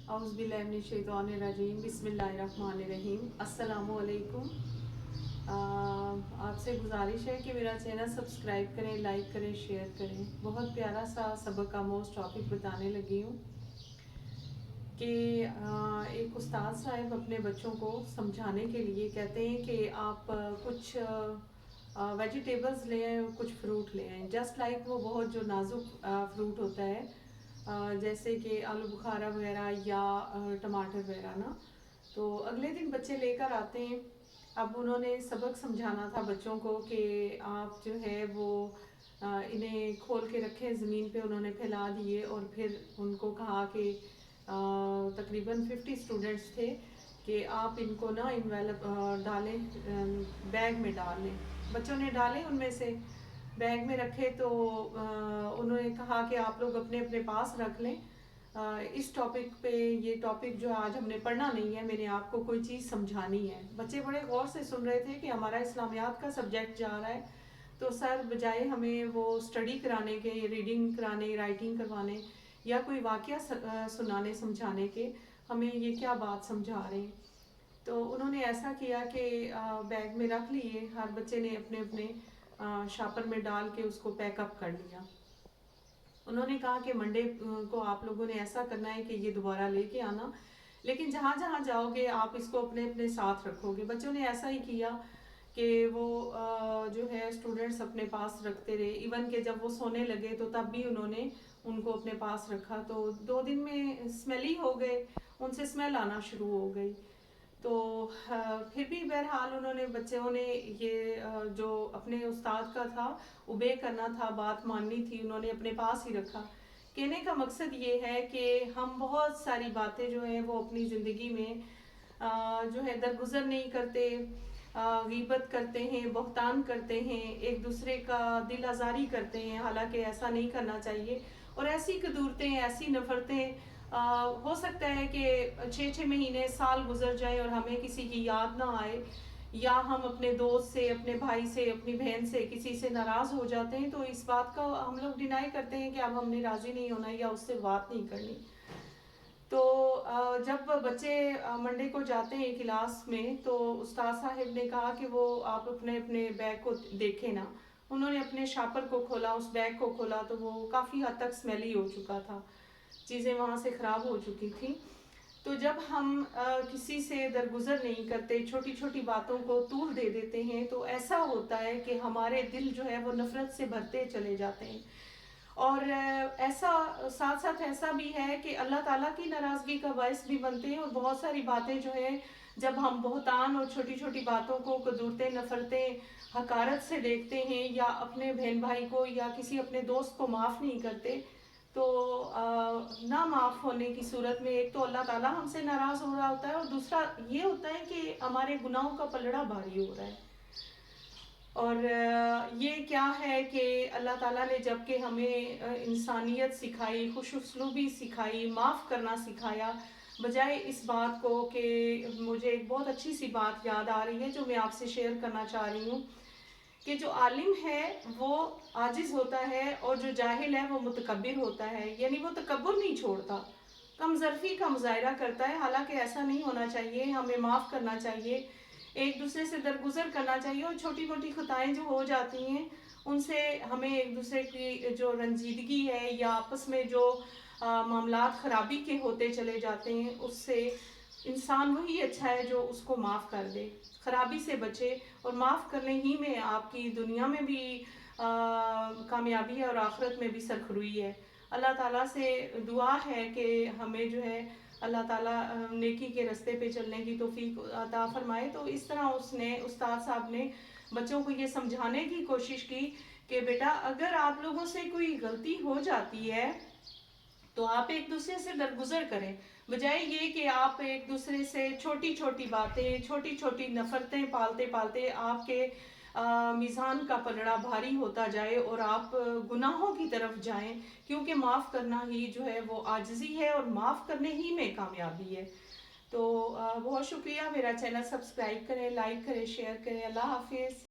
औज़ुबिल्लाहिमिनश्शैतानिर्रजीम बिस्मिल्लाहिर्रहमानिर्रहीम अस्सलामु अलैकुम। आपसे गुजारिश है कि मेरा चैनल सब्सक्राइब करें, लाइक करें, शेयर करें। बहुत प्यारा सा सबक आमोज़ टॉपिक बताने लगी हूँ कि एक उस्ताद साहब अपने बच्चों को समझाने के लिए कहते हैं कि आप कुछ वेजिटेबल्स ले आएँ और कुछ फ्रूट ले आएँ। जस्ट लाइक वो बहुत जो नाजुक फ्रूट होता है, जैसे कि आलू बुखारा वगैरह या टमाटर वगैरह ना, तो अगले दिन बच्चे लेकर आते हैं। अब उन्होंने सबक समझाना था बच्चों को कि आप जो है वो इन्हें खोल के रखें, ज़मीन पे उन्होंने फैला दिए और फिर उनको कहा कि तकरीबन 50 स्टूडेंट्स थे कि आप इनको ना इन्वेलप डालें, बैग में डाल लें। बच्चों ने डाले, उनमें से बैग में रखे तो उन्होंने कहा कि आप लोग अपने अपने पास रख लें। इस टॉपिक पे, ये टॉपिक जो आज हमने पढ़ना नहीं है, मैंने आपको कोई चीज़ समझानी है। बच्चे बड़े गौर से सुन रहे थे कि हमारा इस्लामियात का सब्जेक्ट जा रहा है, तो सर बजाय हमें वो स्टडी कराने के, रीडिंग कराने, राइटिंग करवाने या कोई वाक़या सुनाने समझाने के, हमें ये क्या बात समझा रहे हैं। तो उन्होंने ऐसा किया कि बैग में रख लिए, हर बच्चे ने अपने अपने शापर में डाल के उसको पैकअप कर लिया। उन्होंने कहा कि मंडे को आप लोगों ने ऐसा करना है कि ये दोबारा लेके आना, लेकिन जहाँ जहाँ जाओगे आप इसको अपने अपने साथ रखोगे। बच्चों ने ऐसा ही किया कि वो जो है स्टूडेंट्स अपने पास रखते रहे। इवन के जब वो सोने लगे तो तब भी उन्होंने उनको अपने पास रखा। तो 2 दिन में स्मेली हो गए, उनसे स्मेल आना शुरू हो गई। तो फिर भी बहरहाल उन्होंने, बच्चों ने ये जो अपने उस्ताद का था, उबे करना था, बात माननी थी, उन्होंने अपने पास ही रखा। कहने का मकसद ये है कि हम बहुत सारी बातें जो हैं वो अपनी ज़िंदगी में जो है दरगुजर नहीं करते, गीबत करते हैं, बहतान करते हैं, एक दूसरे का दिल आज़ारी करते हैं, हालांकि ऐसा नहीं करना चाहिए। और ऐसी कदूरतें, ऐसी नफ़रतें, हो सकता है कि 6-6 महीने, साल गुजर जाए और हमें किसी की याद ना आए, या हम अपने दोस्त से, अपने भाई से, अपनी बहन से, किसी से नाराज़ हो जाते हैं, तो इस बात का हम लोग डिनाई करते हैं कि अब हमने राज़ी नहीं होना या उससे बात नहीं करनी। तो जब बच्चे मंडे को जाते हैं क्लास में, तो उस्ताद साहब ने कहा कि वो आप अपने अपने बैग को देखें ना। उन्होंने अपने शापर को खोला, उस बैग को खोला, तो वो काफ़ी हद तक स्मेली हो चुका था, चीज़ें वहाँ से ख़राब हो चुकी थी। तो जब हम किसी से दरगुजर नहीं करते, छोटी छोटी बातों को तूल दे देते हैं, तो ऐसा होता है कि हमारे दिल जो है वो नफ़रत से भरते चले जाते हैं। और ऐसा साथ साथ ऐसा भी है कि अल्लाह ताला की नाराज़गी का बायस भी बनते हैं। और बहुत सारी बातें जो है, जब हम बहतान और छोटी छोटी बातों को, कदूरतें, नफ़रतें, हकारत से देखते हैं, या अपने बहन भाई को या किसी अपने दोस्त को माफ़ नहीं करते, तो ना माफ़ होने की सूरत में एक तो अल्लाह ताला हमसे नाराज़ हो रहा होता है, और दूसरा ये होता है कि हमारे गुनाहों का पलड़ा भारी हो रहा है। और ये क्या है कि अल्लाह ताला ने जबकि हमें इंसानियत सिखाई, खुशउस्लूबी सिखाई, माफ़ करना सिखाया, बजाय इस बात को कि मुझे एक बहुत अच्छी सी बात याद आ रही है जो मैं आपसे शेयर करना चाह रही हूँ, कि जो आलिम है वो आजिज़ होता है और जो जाहिल है वो मुतकब्बिर होता है। यानी वो तकब्बुर नहीं छोड़ता, कमज़रफ़ी का मुज़ाहिरा करता है। हालांकि ऐसा नहीं होना चाहिए, हमें माफ़ करना चाहिए, एक दूसरे से दरगुजर करना चाहिए, और छोटी मोटी खताएं जो हो जाती हैं उनसे हमें एक दूसरे की जो रंजीदगी है या आपस में जो मामलात ख़राबी के होते चले जाते हैं, उससे इंसान वही अच्छा है जो उसको माफ़ कर दे, ख़राबी से बचे। और माफ़ करने ही में आपकी दुनिया में भी कामयाबी है और आखिरत में भी सरखरुई है। अल्लाह ताला से दुआ है कि हमें जो है अल्लाह ताला नेकी के रास्ते पे चलने की तौफीक अता फरमाए। तो इस तरह उसने, उस्ताद साहब ने बच्चों को ये समझाने की कोशिश की कि बेटा, अगर आप लोगों से कोई गलती हो जाती है तो आप एक दूसरे से दरगुजर करें, बजाय ये कि आप एक दूसरे से छोटी छोटी बातें, छोटी छोटी नफरतें पालते पालते आपके मीज़ान का पलड़ा भारी होता जाए और आप गुनाहों की तरफ जाएं। क्योंकि माफ़ करना ही जो है वो आजिज़ी है, और माफ़ करने ही में कामयाबी है। तो बहुत शुक्रिया। मेरा चैनल सब्सक्राइब करें, लाइक करें, शेयर करें। अल्लाह हाफिज़।